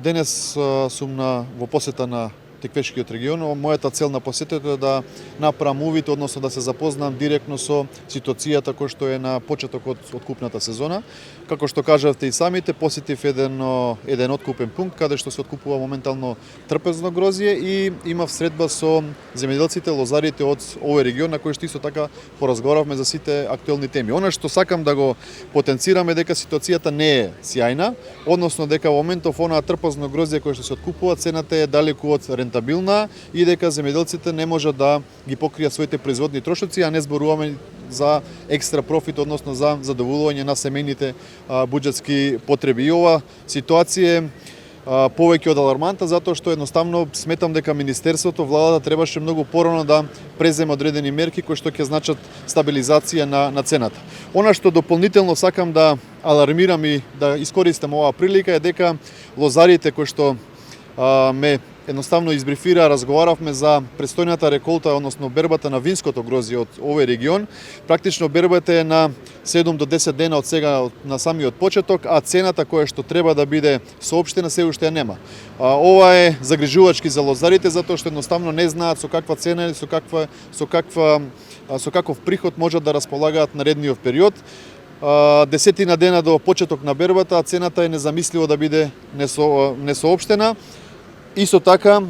Денес сум во посета на Теквешкиот регион. Мојата цел на посетето е да направам увид, односно да се запознам директно со ситуацијата која што е на почетокот од откупната сезона. Како што кажавте и самите, посетив еден откупен пункт каде што се откупува моментално трпезно грозје и имав средба со земјоделците, лозарите од овој регион на кој што исто така поразговаравме за сите актуелни теми. Она што сакам да го потенцираме дека ситуацијата не е сјајна, односно дека во моментов онаа трпезно грозје кое што се откупува, цената е далеку од рентабилна и дека земјоделците не можат да ги покријат своите производни трошоци, а не зборуваме за екстра профит, односно за задоволување на семејните буџетски потреби. И ова ситуација е повеќе од алармантна, затоа што едноставно сметам дека Министерството, владата требаше многу порано да преземе одредени мерки кои што ќе значат стабилизација на цената. Она што дополнително сакам да алармирам и да искористам оваа прилика е дека лозарите кои што ме едноставно избрифира, разговаравме за престојната реколта, односно бербата на винското грозје од овој регион. Практично бербата е на 7 до 10 дена од сега на самиот почеток, а цената која што треба да биде соопштена се уште ја нема. Ова е загрижувачки за лозарите затоа што едноставно не знаат со каква цена или со каков приход можат да располагаат наредниот период. Десетина дена до почеток на бербата, цената е незамисливо да биде несоопштена. Исто така,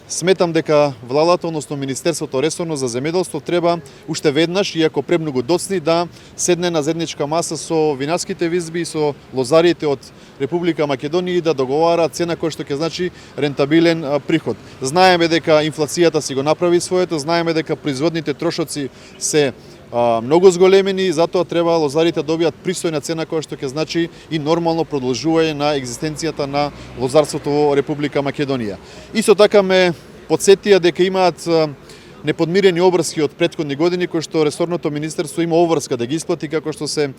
сметам дека владата, односно Министерството ресорно за земјоделство треба уште веднаш, иако премногу доцни, да седне на заедничка маса со винарските визби и со лозарите од Република Македонија и да договара цена која што ќе значи рентабилен приход. Знаеме дека инфлацијата си го направи своето, знаеме дека производните трошоци се многу зголемени, затоа треба лозарите добијат пристојна цена која што ќе значи и нормално продолжување на екзистенцијата на лозарството во Република Македонија. Исто така ме потсетија дека имаат неподмирени обврски од претходни години кои што ресорното министерство има обврска да ги исплати, како што се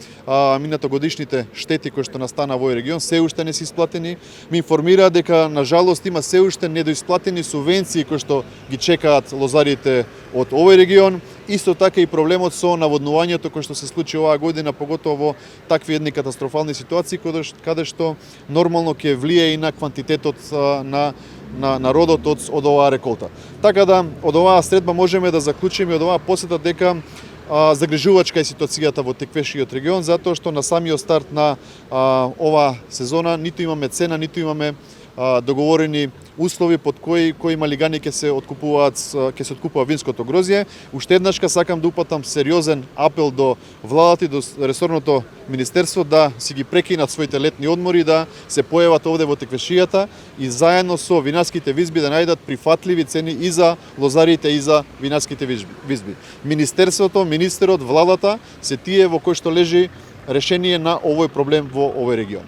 минатогодишните штети кои што настана во овој регион се уште не се исплатени. Ми информира дека на жалост има се уште недоисплатени субвенции кои што ги чекаат лозарите од овој регион. Исто така и проблемот со наводнувањето кој што се случи оваа година, поготово во такви едни катастрофални ситуации каде што нормално ќе влие и на квантитетот на родот од оваа реколта. Така да од оваа средба можеме да заклучиме од оваа посета дека загрижувачка е ситуацијата во Теквешкиот регион, затоа што на самиот старт на оваа сезона ниту имаме цена, ниту имаме договорени услови под кои малигани ќе се откупува винското грозје. Уште еднашка сакам да упатам сериозен апел до владата и до ресорното министерство да си ги прекинат своите летни одмори, да се појават овде во Теквешијата и заедно со винарските визби да најдат прифатливи цени и за лозарите и за винарските визби. Министерството, министерот, владата се тие во кои што лежи решение на овој проблем во овој регион.